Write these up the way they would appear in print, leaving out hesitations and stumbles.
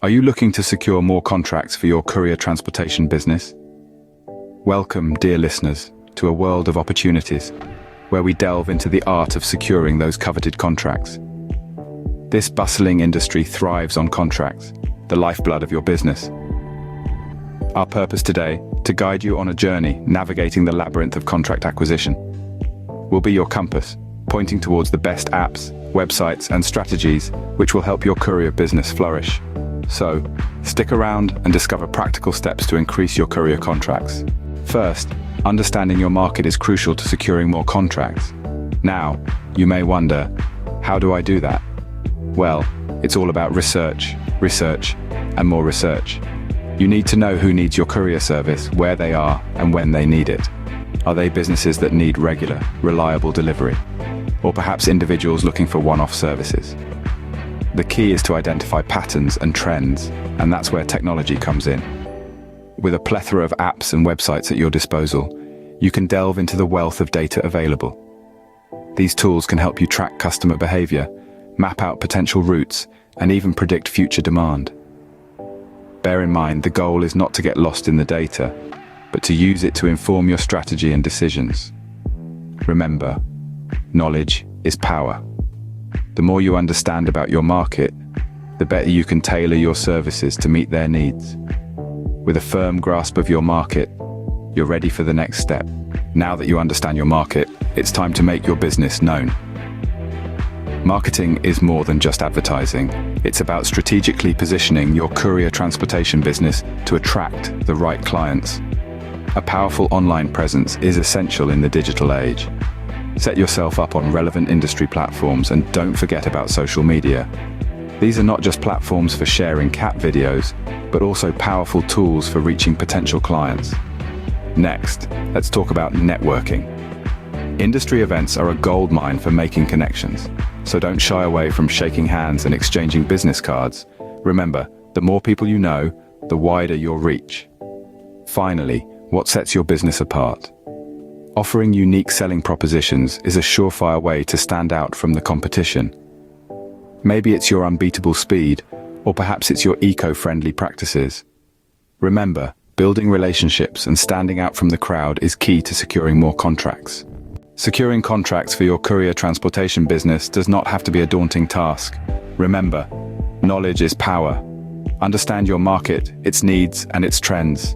Are you looking to secure more contracts for your courier transportation business? Welcome, dear listeners, to a world of opportunities, where we delve into the art of securing those coveted contracts. This bustling industry thrives on contracts, the lifeblood of your business. Our purpose today, to guide you on a journey navigating the labyrinth of contract acquisition. We'll be your compass, pointing towards the best apps, websites, and strategies which will help your courier business flourish. So, stick around and discover practical steps to increase your courier contracts. First, understanding your market is crucial to securing more contracts. Now, you may wonder, how do I do that? Well, it's all about research, and more research. You need to know who needs your courier service, where they are, and when they need it. Are they businesses that need regular, reliable delivery? Or perhaps individuals looking for one-off services? The key is to identify patterns and trends, and that's where technology comes in. With a plethora of apps and websites at your disposal, you can delve into the wealth of data available. These tools can help you track customer behavior, map out potential routes, and even predict future demand. Bear in mind, the goal is not to get lost in the data, but to use it to inform your strategy and decisions. Remember, knowledge is power. The more you understand about your market, the better you can tailor your services to meet their needs. With a firm grasp of your market, you're ready for the next step. Now that you understand your market, it's time to make your business known. Marketing is more than just advertising. It's about strategically positioning your courier transportation business to attract the right clients. A powerful online presence is essential in the digital age. Set yourself up on relevant industry platforms and don't forget about social media. These are not just platforms for sharing cat videos, but also powerful tools for reaching potential clients. Next, let's talk about networking. Industry events are a goldmine for making connections, so don't shy away from shaking hands and exchanging business cards. Remember, the more people you know, the wider your reach. Finally, what sets your business apart? Offering unique selling propositions is a surefire way to stand out from the competition. Maybe it's your unbeatable speed, or perhaps it's your eco-friendly practices. Remember, building relationships and standing out from the crowd is key to securing more contracts. Securing contracts for your courier transportation business does not have to be a daunting task. Remember, knowledge is power. Understand your market, its needs, and its trends.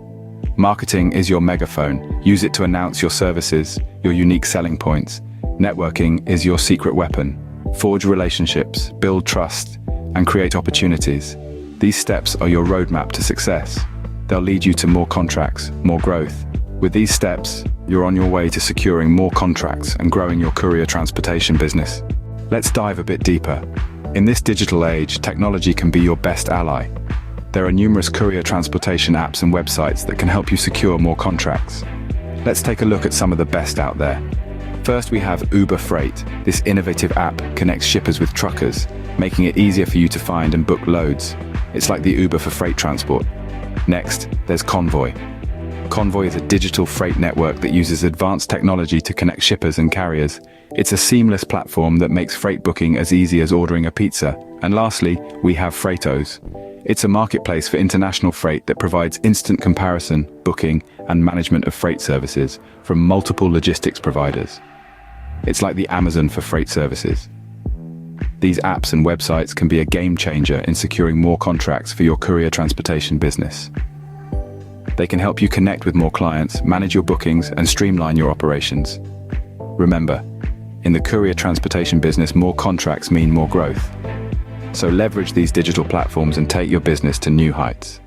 Marketing is your megaphone. Use it to announce your services, your unique selling points. Networking is your secret weapon. Forge relationships, build trust, and create opportunities. These steps are your roadmap to success. They'll lead you to more contracts, more growth. With these steps, you're on your way to securing more contracts and growing your courier transportation business. Let's dive a bit deeper. In this digital age, technology can be your best ally. There are numerous courier transportation apps and websites that can help you secure more contracts. Let's take a look at some of the best out there. First, we have Uber Freight. This innovative app connects shippers with truckers, making it easier for you to find and book loads. It's like the Uber for freight transport. Next, there's Convoy. Convoy is a digital freight network that uses advanced technology to connect shippers and carriers. It's a seamless platform that makes freight booking as easy as ordering a pizza. And lastly, we have Freightos. It's a marketplace for international freight that provides instant comparison, booking, and management of freight services from multiple logistics providers. It's like the Amazon for freight services. These apps and websites can be a game changer in securing more contracts for your courier transportation business. They can help you connect with more clients, manage your bookings, and streamline your operations. Remember, in the courier transportation business, more contracts mean more growth. So leverage these digital platforms and take your business to new heights.